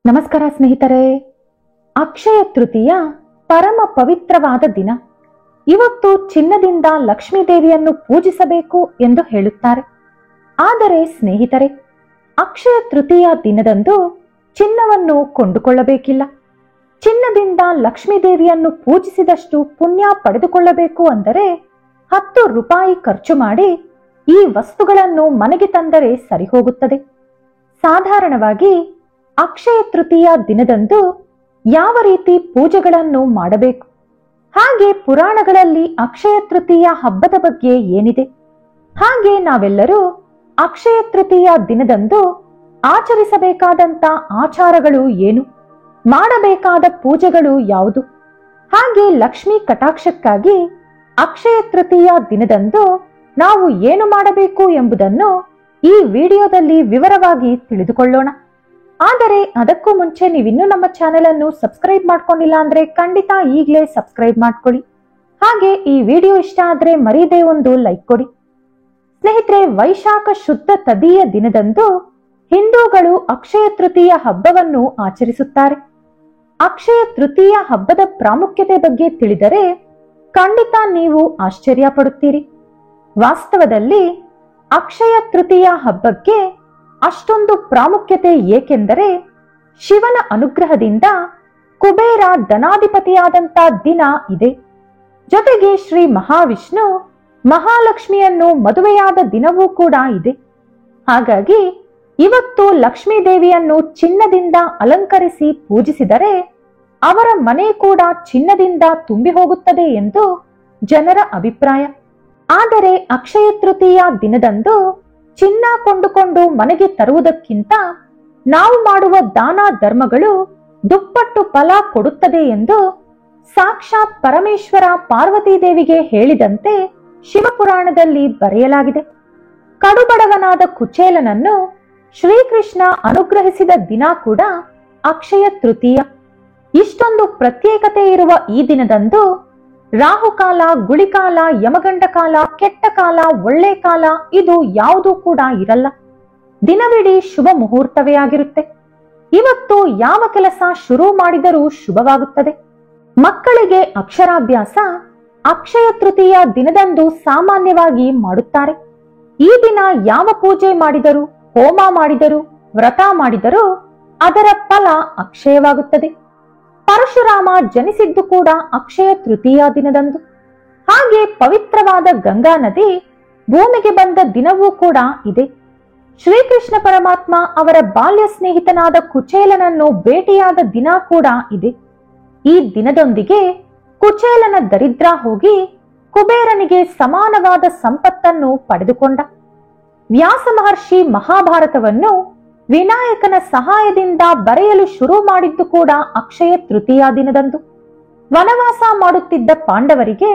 ನಮಸ್ಕಾರ ಸ್ನೇಹಿತರೆ. ಅಕ್ಷಯ ತೃತೀಯ ಪರಮ ಪವಿತ್ರವಾದ ದಿನ. ಇವತ್ತು ಚಿನ್ನದಿಂದ ಲಕ್ಷ್ಮೀ ದೇವಿಯನ್ನು ಪೂಜಿಸಬೇಕು ಎಂದು ಹೇಳುತ್ತಾರೆ. ಆದರೆ ಸ್ನೇಹಿತರೆ, ಅಕ್ಷಯ ತೃತೀಯ ದಿನದಂದು ಚಿನ್ನವನ್ನು ಕೊಂಡುಕೊಳ್ಳಬೇಕಿಲ್ಲ. ಚಿನ್ನದಿಂದ ಲಕ್ಷ್ಮೀ ದೇವಿಯನ್ನು ಪೂಜಿಸಿದಷ್ಟು ಪುಣ್ಯ ಪಡೆದುಕೊಳ್ಳಬೇಕು ಅಂದರೆ 10 ರೂಪಾಯಿ ಖರ್ಚು ಮಾಡಿ ಈ ವಸ್ತುಗಳನ್ನು ಮನೆಗೆ ತಂದರೆ ಸರಿ ಹೋಗುತ್ತದೆ. ಸಾಧಾರಣವಾಗಿ ಅಕ್ಷಯ ತೃತೀಯ ದಿನದಂದು ಯಾವ ರೀತಿ ಪೂಜೆಗಳನ್ನು ಮಾಡಬೇಕು, ಹಾಗೆ ಪುರಾಣಗಳಲ್ಲಿ ಅಕ್ಷಯ ತೃತೀಯ ಹಬ್ಬದ ಬಗ್ಗೆ ಏನಿದೆ, ಹಾಗೆ ನಾವೆಲ್ಲರೂ ಅಕ್ಷಯ ತೃತೀಯ ದಿನದಂದು ಆಚರಿಸಬೇಕಾದಂತ ಆಚಾರಗಳು ಏನು, ಮಾಡಬೇಕಾದ ಪೂಜೆಗಳು ಯಾವುದು, ಹಾಗೆ ಲಕ್ಷ್ಮೀ ಕಟಾಕ್ಷಕ್ಕಾಗಿ ಅಕ್ಷಯ ತೃತೀಯ ದಿನದಂದು ನಾವು ಏನು ಮಾಡಬೇಕು ಎಂಬುದನ್ನು ಈ ವಿಡಿಯೋದಲ್ಲಿ ವಿವರವಾಗಿ ತಿಳಿದುಕೊಳ್ಳೋಣ. ಆದರೆ ಅದಕ್ಕೂ ಮುಂಚೆ ನೀವಿನ್ನೂ ನಮ್ಮ ಚಾನೆಲ್ ಅನ್ನು ಸಬ್ಸ್ಕ್ರೈಬ್ ಮಾಡ್ಕೊಂಡಿಲ್ಲ ಅಂದ್ರೆ ಖಂಡಿತ ಈಗಲೇ ಸಬ್ಸ್ಕ್ರೈಬ್ ಮಾಡ್ಕೊಳ್ಳಿ. ಹಾಗೆ ಈ ವಿಡಿಯೋ ಇಷ್ಟ ಆದ್ರೆ ಮರೀದೇ ಒಂದು ಲೈಕ್ ಕೊಡಿ. ಸ್ನೇಹಿತರೆ, ವೈಶಾಖ ಶುದ್ಧ ತದಿಯ ದಿನದಂದು ಹಿಂದೂಗಳು ಅಕ್ಷಯ ತೃತೀಯ ಹಬ್ಬವನ್ನು ಆಚರಿಸುತ್ತಾರೆ. ಅಕ್ಷಯ ತೃತೀಯ ಹಬ್ಬದ ಪ್ರಾಮುಖ್ಯತೆ ಬಗ್ಗೆ ತಿಳಿದರೆ ಖಂಡಿತ ನೀವು ಆಶ್ಚರ್ಯ ಪಡುತ್ತೀರಿ. ವಾಸ್ತವದಲ್ಲಿ ಅಕ್ಷಯ ತೃತೀಯ ಹಬ್ಬಕ್ಕೆ ಅಷ್ಟೊಂದು ಪ್ರಾಮುಖ್ಯತೆ ಏಕೆಂದರೆ ಶಿವನ ಅನುಗ್ರಹದಿಂದ ಕುಬೇರ ಧನಾಧಿಪತಿಯಾದಂತ ದಿನ ಇದೆ. ಜೊತೆಗೆ ಶ್ರೀ ಮಹಾವಿಷ್ಣು ಮಹಾಲಕ್ಷ್ಮಿಯನ್ನು ಮದುವೆಯಾದ ದಿನವೂ ಕೂಡ ಇದೆ. ಹಾಗಾಗಿ ಇವತ್ತು ಲಕ್ಷ್ಮೀ ದೇವಿಯನ್ನು ಚಿನ್ನದಿಂದ ಅಲಂಕರಿಸಿ ಪೂಜಿಸಿದರೆ ಅವರ ಮನೆ ಕೂಡ ಚಿನ್ನದಿಂದ ತುಂಬಿ ಹೋಗುತ್ತದೆ ಎಂದು ಜನರ ಅಭಿಪ್ರಾಯ. ಆದರೆ ಅಕ್ಷಯ ತೃತೀಯ ದಿನದಂದು ಚಿನ್ನ ಕೊಂಡುಕೊಂಡು ಮನೆಗೆ ತರುವುದಕ್ಕಿಂತ ನಾವು ಮಾಡುವ ದಾನ ಧರ್ಮಗಳು ದುಪ್ಪಟ್ಟು ಫಲ ಕೊಡುತ್ತದೆ ಎಂದು ಸಾಕ್ಷಾತ್ ಪರಮೇಶ್ವರ ಪಾರ್ವತೀ ದೇವಿಗೆ ಹೇಳಿದಂತೆ ಶಿವಪುರಾಣದಲ್ಲಿ ಬರೆಯಲಾಗಿದೆ. ಕಡುಬಡವನಾದ ಕುಚೇಲನನ್ನು ಶ್ರೀಕೃಷ್ಣ ಅನುಗ್ರಹಿಸಿದ ದಿನ ಕೂಡ ಅಕ್ಷಯ ತೃತೀಯ. ಇಷ್ಟೊಂದು ಪ್ರತ್ಯೇಕತೆ ಇರುವ ಈ ದಿನದಂದು ರಾಹುಕಾಲ, ಗುಳಿಕಾಲ, ಯಮಗಂಡ ಕಾಲ, ಕೆಟ್ಟ ಕಾಲ, ಒಳ್ಳೆ ಕಾಲ ಇದು ಯಾವುದೂ ಕೂಡ ಇರಲ್ಲ. ದಿನವಿಡೀ ಶುಭ ಮುಹೂರ್ತವೇ ಆಗಿರುತ್ತೆ. ಇವತ್ತು ಯಾವ ಕೆಲಸ ಶುರು ಮಾಡಿದರೂ ಶುಭವಾಗುತ್ತದೆ. ಮಕ್ಕಳಿಗೆ ಅಕ್ಷರಾಭ್ಯಾಸ ಅಕ್ಷಯ ತೃತೀಯ ದಿನದಂದು ಸಾಮಾನ್ಯವಾಗಿ ಮಾಡುತ್ತಾರೆ. ಈ ದಿನ ಯಾವ ಪೂಜೆ ಮಾಡಿದರೂ, ಹೋಮ ಮಾಡಿದರೂ, ವ್ರತ ಮಾಡಿದರೂ ಅದರ ಫಲ ಅಕ್ಷಯವಾಗುತ್ತದೆ. ಪರಶುರಾಮ ಜನಿಸಿದ್ದು ಕೂಡ ಅಕ್ಷಯ ತೃತೀಯ ದಿನದಂದು. ಹಾಗೆ ಪವಿತ್ರವಾದ ಗಂಗಾ ನದಿ ಭೂಮಿಗೆ ಬಂದ ದಿನವೂ ಕೂಡ ಇದೆ. ಶ್ರೀಕೃಷ್ಣ ಪರಮಾತ್ಮ ಅವರ ಬಾಲ್ಯ ಸ್ನೇಹಿತನಾದ ಕುಚೇಲನನ್ನು ಭೇಟಿಯಾದ ದಿನ ಕೂಡ ಇದೆ. ಈ ದಿನದೊಂದಿಗೆ ಕುಚೇಲನ ದರಿದ್ರ ಹೋಗಿ ಕುಬೇರನಿಗೆ ಸಮಾನವಾದ ಸಂಪತ್ತನ್ನು ಪಡೆದುಕೊಂಡ. ವ್ಯಾಸ ಮಹರ್ಷಿ ಮಹಾಭಾರತವನ್ನು ವಿನಾಯಕನ ಸಹಾಯದಿಂದ ಬರೆಯಲು ಶುರು ಮಾಡಿದ್ದು ಕೂಡ ಅಕ್ಷಯ ತೃತೀಯ ದಿನದಂದು. ವನವಾಸ ಮಾಡುತ್ತಿದ್ದ ಪಾಂಡವರಿಗೆ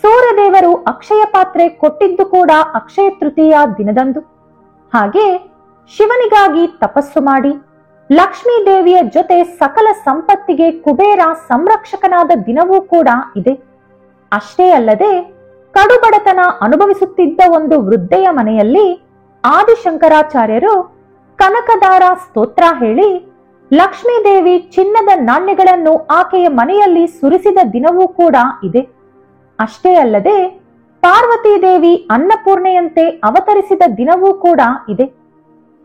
ಸೂರ್ಯದೇವರು ಅಕ್ಷಯ ಪಾತ್ರೆ ಕೊಟ್ಟಿದ್ದು ಕೂಡ ಅಕ್ಷಯ ತೃತೀಯ ದಿನದಂದು. ಹಾಗೆ ಶಿವನಿಗಾಗಿ ತಪಸ್ಸು ಮಾಡಿ ಲಕ್ಷ್ಮೀ ದೇವಿಯ ಜೊತೆ ಸಕಲ ಸಂಪತ್ತಿಗೆ ಕುಬೇರ ಸಂರಕ್ಷಕನಾದ ದಿನವೂ ಕೂಡ ಇದೆ. ಅಷ್ಟೇ ಅಲ್ಲದೆ ಕಡುಬಡತನ ಅನುಭವಿಸುತ್ತಿದ್ದ ಒಂದು ವೃದ್ಧೆಯ ಮನೆಯಲ್ಲಿ ಆದಿಶಂಕರಾಚಾರ್ಯರು ಕನಕದಾರ ಸ್ತೋತ್ರ ಹೇಳಿ ಲಕ್ಷ್ಮೀ ದೇವಿ ಚಿನ್ನದ ನಾಣ್ಯಗಳನ್ನು ಆಕೆಯ ಮನೆಯಲ್ಲಿ ಸುರಿಸಿದ ದಿನವೂ ಕೂಡ ಇದೆ. ಅಷ್ಟೇ ಅಲ್ಲದೆ ಪಾರ್ವತೀ ದೇವಿ ಅನ್ನಪೂರ್ಣೆಯಂತೆ ಅವತರಿಸಿದ ದಿನವೂ ಕೂಡ ಇದೆ.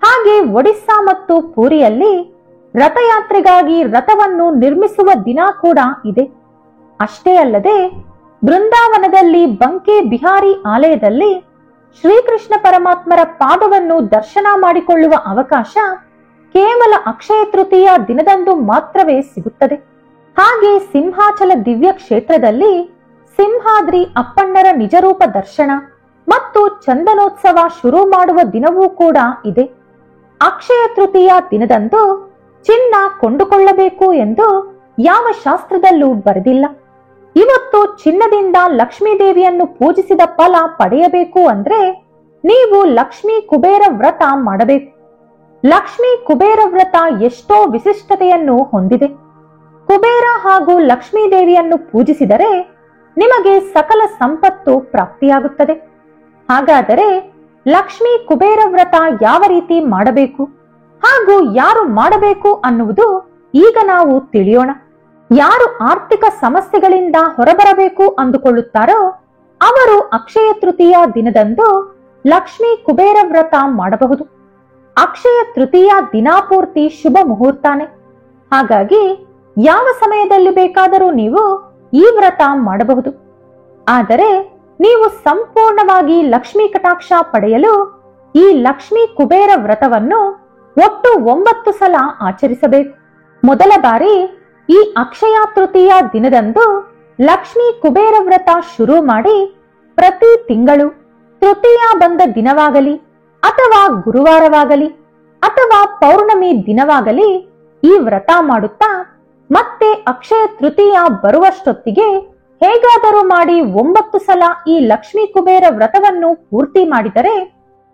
ಹಾಗೆ ಒಡಿಸ್ಸಾ ಮತ್ತು ಪುರಿಯಲ್ಲಿ ರಥಯಾತ್ರೆಗಾಗಿ ರಥವನ್ನು ನಿರ್ಮಿಸುವ ದಿನ ಕೂಡ ಇದೆ. ಅಷ್ಟೇ ಅಲ್ಲದೆ ಬೃಂದಾವನದಲ್ಲಿ ಬಂಕೆ ಬಿಹಾರಿ ಆಲಯದಲ್ಲಿ ಶ್ರೀಕೃಷ್ಣ ಪರಮಾತ್ಮರ ಪಾದವನ್ನು ದರ್ಶನ ಮಾಡಿಕೊಳ್ಳುವ ಅವಕಾಶ ಕೇವಲ ಅಕ್ಷಯ ತೃತೀಯ ದಿನದಂದು ಮಾತ್ರವೇ ಸಿಗುತ್ತದೆ. ಹಾಗೆ ಸಿಂಹಾಚಲ ದಿವ್ಯ ಕ್ಷೇತ್ರದಲ್ಲಿ ಸಿಂಹಾದ್ರಿ ಅಪ್ಪಣ್ಣರ ನಿಜರೂಪ ದರ್ಶನ ಮತ್ತು ಚಂದನೋತ್ಸವ ಶುರು ಮಾಡುವ ದಿನವೂ ಕೂಡ ಇದೆ. ಅಕ್ಷಯ ತೃತೀಯ ದಿನದಂದು ಚಿನ್ನ ಕೊಂಡುಕೊಳ್ಳಬೇಕು ಎಂದು ಯಾವ ಶಾಸ್ತ್ರದಲ್ಲೂ ಬರೆದಿಲ್ಲ. ಇವತ್ತು ಚಿನ್ನದಿಂದ ಲಕ್ಷ್ಮೀ ದೇವಿಯನ್ನು ಪೂಜಿಸಿದ ಫಲ ಪಡೆಯಬೇಕು ಅಂದ್ರೆ ನೀವು ಲಕ್ಷ್ಮೀ ಕುಬೇರ ವ್ರತ ಮಾಡಬೇಕು. ಲಕ್ಷ್ಮೀ ಕುಬೇರ ವ್ರತ ಎಷ್ಟೋ ವಿಶಿಷ್ಟತೆಯನ್ನು ಹೊಂದಿದೆ. ಕುಬೇರ ಹಾಗೂ ಲಕ್ಷ್ಮೀ ದೇವಿಯನ್ನು ಪೂಜಿಸಿದರೆ ನಿಮಗೆ ಸಕಲ ಸಂಪತ್ತು ಪ್ರಾಪ್ತಿಯಾಗುತ್ತದೆ. ಹಾಗಾದರೆ ಲಕ್ಷ್ಮೀ ಕುಬೇರ ವ್ರತ ಯಾವ ರೀತಿ ಮಾಡಬೇಕು, ಹಾಗೂ ಯಾರು ಮಾಡಬೇಕು ಅನ್ನುವುದು ಈಗ ನಾವು ತಿಳಿಯೋಣ. ಯಾರು ಆರ್ಥಿಕ ಸಮಸ್ಯೆಗಳಿಂದ ಹೊರಬರಬೇಕು ಅಂದುಕೊಳ್ಳುತ್ತಾರೋ ಅವರು ಅಕ್ಷಯ ತೃತೀಯ ದಿನದಂದು ಲಕ್ಷ್ಮೀ ಕುಬೇರ ವ್ರತ ಮಾಡಬಹುದು. ಅಕ್ಷಯ ತೃತೀಯ ದಿನಾಪೂರ್ತಿ ಶುಭ ಮುಹೂರ್ತಾನೆ. ಹಾಗಾಗಿ ಯಾವ ಸಮಯದಲ್ಲಿ ಬೇಕಾದರೂ ನೀವು ಈ ವ್ರತ ಮಾಡಬಹುದು. ಆದರೆ ನೀವು ಸಂಪೂರ್ಣವಾಗಿ ಲಕ್ಷ್ಮೀ ಕಟಾಕ್ಷ ಪಡೆಯಲು ಈ ಲಕ್ಷ್ಮೀ ಕುಬೇರ ವ್ರತವನ್ನು ಒಟ್ಟು 9 ಸಲ ಆಚರಿಸಬೇಕು. ಮೊದಲ ಬಾರಿ ಈ ಅಕ್ಷಯ ತೃತೀಯ ದಿನದಂದು ಲಕ್ಷ್ಮೀ ಕುಬೇರ ವ್ರತ ಶುರು ಮಾಡಿ ಪ್ರತಿ ತಿಂಗಳು ತೃತೀಯ ಬಂದ ದಿನವಾಗಲಿ ಅಥವಾ ಗುರುವಾರವಾಗಲಿ ಅಥವಾ ಪೌರ್ಣಮಿ ದಿನವಾಗಲಿ ಈ ವ್ರತ ಮಾಡುತ್ತಾ ಮತ್ತೆ ಅಕ್ಷಯ ತೃತೀಯ ಬರುವಷ್ಟೊತ್ತಿಗೆ ಹೇಗಾದರೂ ಮಾಡಿ 9 ಸಲ ಈ ಲಕ್ಷ್ಮೀ ಕುಬೇರ ವ್ರತವನ್ನು ಪೂರ್ತಿ ಮಾಡಿದರೆ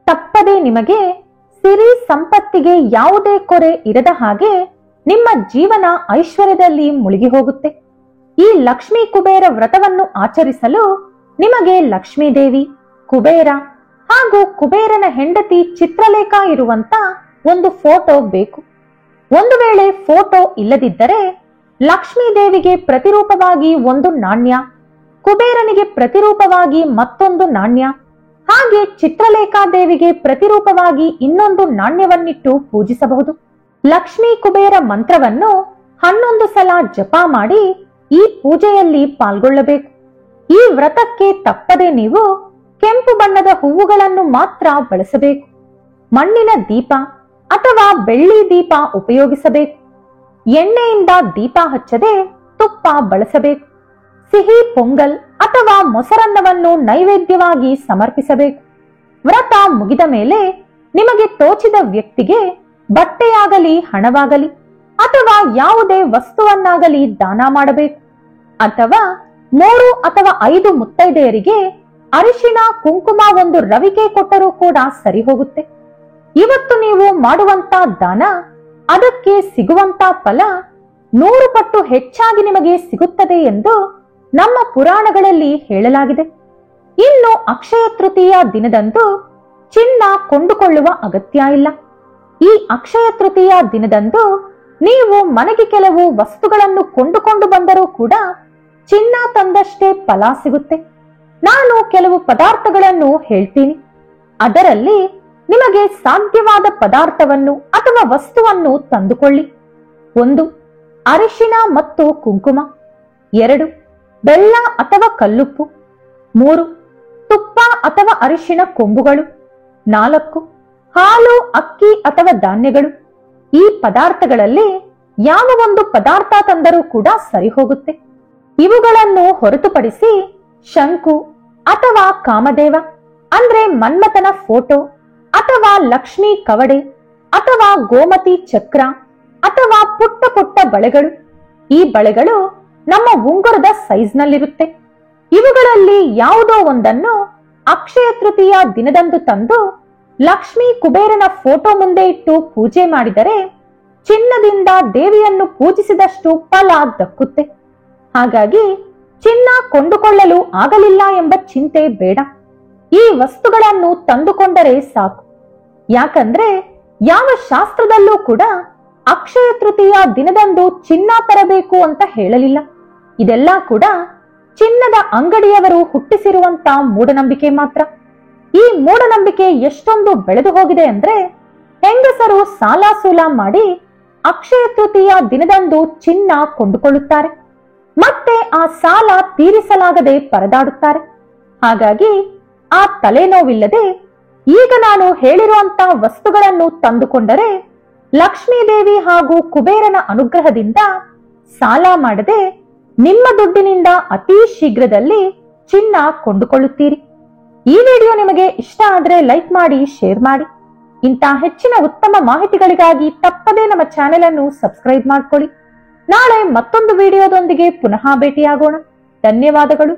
ತಪ್ಪದೆ ನಿಮಗೆ ಸಿರಿ ಸಂಪತ್ತಿಗೆ ಯಾವುದೇ ಕೊರೆ ಇರದ ಹಾಗೆ ನಿಮ್ಮ ಜೀವನ ಐಶ್ವರ್ಯದಲ್ಲಿ ಮುಳುಗಿ ಹೋಗುತ್ತೆ. ಈ ಲಕ್ಷ್ಮೀ ಕುಬೇರ ವ್ರತವನ್ನು ಆಚರಿಸಲು ನಿಮಗೆ ಲಕ್ಷ್ಮೀದೇವಿ, ಕುಬೇರ ಹಾಗೂ ಕುಬೇರನ ಹೆಂಡತಿ ಚಿತ್ರಲೇಖ ಇರುವಂತ ಒಂದು ಫೋಟೋ ಬೇಕು. ಒಂದು ವೇಳೆ ಫೋಟೋ ಇಲ್ಲದಿದ್ದರೆ ಲಕ್ಷ್ಮೀದೇವಿಗೆ ಪ್ರತಿರೂಪವಾಗಿ ಒಂದು ನಾಣ್ಯ, ಕುಬೇರನಿಗೆ ಪ್ರತಿರೂಪವಾಗಿ ಮತ್ತೊಂದು ನಾಣ್ಯ, ಹಾಗೆ ಚಿತ್ರಲೇಖಾದೇವಿಗೆ ಪ್ರತಿರೂಪವಾಗಿ ಇನ್ನೊಂದು ನಾಣ್ಯವನ್ನಿಟ್ಟು ಪೂಜಿಸಬಹುದು. ಲಕ್ಷ್ಮೀ ಕುಬೇರ ಮಂತ್ರವನ್ನು 11 ಸಲ ಜಪ ಮಾಡಿ ಈ ಪೂಜೆಯಲ್ಲಿ ಪಾಲ್ಗೊಳ್ಳಬೇಕು. ಈ ವ್ರತಕ್ಕೆ ತಪ್ಪದೆ ನೀವು ಕೆಂಪು ಬಣ್ಣದ ಹೂವುಗಳನ್ನು ಮಾತ್ರ ಬಳಸಬೇಕು. ಮಣ್ಣಿನ ದೀಪ ಅಥವಾ ಬೆಳ್ಳಿ ದೀಪ ಉಪಯೋಗಿಸಬೇಕು. ಎಣ್ಣೆಯಿಂದ ದೀಪ ಹಚ್ಚದೆ ತುಪ್ಪ ಬಳಸಬೇಕು. ಸಿಹಿ ಪೊಂಗಲ್ ಅಥವಾ ಮೊಸರನ್ನವನ್ನು ನೈವೇದ್ಯವಾಗಿ ಸಮರ್ಪಿಸಬೇಕು. ವ್ರತ ಮುಗಿದ ಮೇಲೆ ನಿಮಗೆ ತೋಚಿದ ವ್ಯಕ್ತಿಗೆ ಬಟ್ಟೆಯಾಗಲಿ ಹಣವಾಗಲಿ ಅಥವಾ ಯಾವುದೇ ವಸ್ತುವನ್ನಾಗಲಿ ದಾನ ಮಾಡಬೇಕು. ಅಥವಾ 3 ಅಥವಾ 5 ಮುತ್ತೈದೆಯರಿಗೆ ಅರಿಶಿನ ಕುಂಕುಮ ಒಂದು ರವಿಕೆ ಕೊಟ್ಟರೂ ಕೂಡ ಸರಿ ಹೋಗುತ್ತೆ. ಇವತ್ತು ನೀವು ಮಾಡುವಂತ ದಾನ ಅದಕ್ಕೆ ಸಿಗುವಂತ ಫಲ 100 ಪಟ್ಟು ಹೆಚ್ಚಾಗಿ ನಿಮಗೆ ಸಿಗುತ್ತದೆ ಎಂದು ನಮ್ಮ ಪುರಾಣಗಳಲ್ಲಿ ಹೇಳಲಾಗಿದೆ. ಇನ್ನು ಅಕ್ಷಯ ತೃತೀಯ ದಿನದಂದು ಚಿನ್ನ ಕೊಂಡುಕೊಳ್ಳುವ ಅಗತ್ಯ ಇಲ್ಲ. ಈ ಅಕ್ಷಯ ತೃತೀಯ ದಿನದಂದು ನೀವು ಮನೆಗೆ ಕೆಲವು ವಸ್ತುಗಳನ್ನು ಕೊಂಡುಕೊಂಡು ಬಂದರೂ ಕೂಡ ಚಿನ್ನ ತಂದಷ್ಟೇ ಫಲ ಸಿಗುತ್ತೆ. ನಾನು ಕೆಲವು ಪದಾರ್ಥಗಳನ್ನು ಹೇಳ್ತೀನಿ. ಅದರಲ್ಲಿ ನಿಮಗೆ ಸಾಧ್ಯವಾದ ಪದಾರ್ಥವನ್ನು ಅಥವಾ ವಸ್ತುವನ್ನು ತಂದುಕೊಳ್ಳಿ. 1. ಅರಿಶಿನ ಮತ್ತು ಕುಂಕುಮ. 2. ಬೆಲ್ಲ ಅಥವಾ ಕಲ್ಲುಪ್ಪು. 3. ತುಪ್ಪ ಅಥವಾ ಅರಿಶಿನ ಕೊಂಬುಗಳು. 4. ಹಾಲು, ಅಕ್ಕಿ ಅಥವಾ ಧಾನ್ಯಗಳು. ಈ ಪದಾರ್ಥಗಳಲ್ಲಿ ಯಾವ ಒಂದು ಪದಾರ್ಥ ತಂದರೂ ಕೂಡ ಸರಿ ಹೋಗುತ್ತೆ. ಇವುಗಳನ್ನು ಹೊರತುಪಡಿಸಿ ಶಂಕು ಅಥವಾ ಕಾಮದೇವ ಅಂದ್ರೆ ಮನ್ಮಥನ ಫೋಟೋ ಅಥವಾ ಲಕ್ಷ್ಮೀ ಕವಡೆ ಅಥವಾ ಗೋಮತಿ ಚಕ್ರ ಅಥವಾ ಪುಟ್ಟ ಪುಟ್ಟ ಬಳೆಗಳು. ಈ ಬಳೆಗಳು ನಮ್ಮ ಉಂಗುರದ ಸೈಜ್ ನಲ್ಲಿರುತ್ತೆ. ಇವುಗಳಲ್ಲಿ ಯಾವುದೋ ಒಂದನ್ನು ಅಕ್ಷಯ ತೃತೀಯ ದಿನದಂದು ತಂದು ಲಕ್ಷ್ಮೀ ಕುಬೇರನ ಫೋಟೋ ಮುಂದೆ ಇಟ್ಟು ಪೂಜೆ ಮಾಡಿದರೆ ಚಿನ್ನದಿಂದ ದೇವಿಯನ್ನು ಪೂಜಿಸಿದಷ್ಟು ಫಲ ದಕ್ಕುತ್ತೆ. ಹಾಗಾಗಿ ಚಿನ್ನ ಕೊಂಡುಕೊಳ್ಳಲು ಆಗಲಿಲ್ಲ ಎಂಬ ಚಿಂತೆ ಬೇಡ. ಈ ವಸ್ತುಗಳನ್ನು ತಂದುಕೊಂಡರೆ ಸಾಕು. ಯಾಕಂದ್ರೆ ಯಾವ ಶಾಸ್ತ್ರದಲ್ಲೂ ಕೂಡ ಅಕ್ಷಯ ತೃತೀಯ ದಿನದಂದು ಚಿನ್ನ ತರಬೇಕು ಅಂತ ಹೇಳಲಿಲ್ಲ. ಇದೆಲ್ಲ ಕೂಡ ಚಿನ್ನದ ಅಂಗಡಿಯವರು ಹುಟ್ಟಿಸಿರುವಂತ ಮೂಢನಂಬಿಕೆ ಮಾತ್ರ. ಈ ಮೂಢನಂಬಿಕೆ ಎಷ್ಟೊಂದು ಬೆಳೆದು ಹೋಗಿದೆ ಅಂದ್ರೆ ಹೆಂಗಸರು ಸಾಲ ಸೂಲ ಮಾಡಿ ಅಕ್ಷಯ ತೃತೀಯ ದಿನದಂದು ಚಿನ್ನ ಕೊಂಡುಕೊಳ್ಳುತ್ತಾರೆ. ಮತ್ತೆ ಆ ಸಾಲ ತೀರಿಸಲಾಗದೆ ಪರದಾಡುತ್ತಾರೆ. ಹಾಗಾಗಿ ಆ ತಲೆನೋವಿಲ್ಲದೆ ಈಗ ನಾನು ಹೇಳಿರುವಂತ ವಸ್ತುಗಳನ್ನು ತಂದುಕೊಂಡರೆ ಲಕ್ಷ್ಮೀದೇವಿ ಹಾಗೂ ಕುಬೇರನ ಅನುಗ್ರಹದಿಂದ ಸಾಲ ಮಾಡದೆ ನಿಮ್ಮ ದುಡ್ಡಿನಿಂದ ಅತಿ ಶೀಘ್ರದಲ್ಲಿ ಚಿನ್ನ ಕೊಂಡುಕೊಳ್ಳುತ್ತೀರಿ. ಈ ವಿಡಿಯೋ ನಿಮಗೆ ಇಷ್ಟ ಆದ್ರೆ ಲೈಕ್ ಮಾಡಿ, ಶೇರ್ ಮಾಡಿ. ಇಂಥ ಹೆಚ್ಚಿನ ಉತ್ತಮ ಮಾಹಿತಿಗಳಿಗಾಗಿ ತಪ್ಪದೇ ನಮ್ಮ ಚಾನೆಲ್ ಅನ್ನು ಸಬ್ಸ್ಕ್ರೈಬ್ ಮಾಡ್ಕೊಳ್ಳಿ. ನಾಳೆ ಮತ್ತೊಂದು ವಿಡಿಯೋದೊಂದಿಗೆ ಪುನಃ ಭೇಟಿಯಾಗೋಣ. ಧನ್ಯವಾದಗಳು.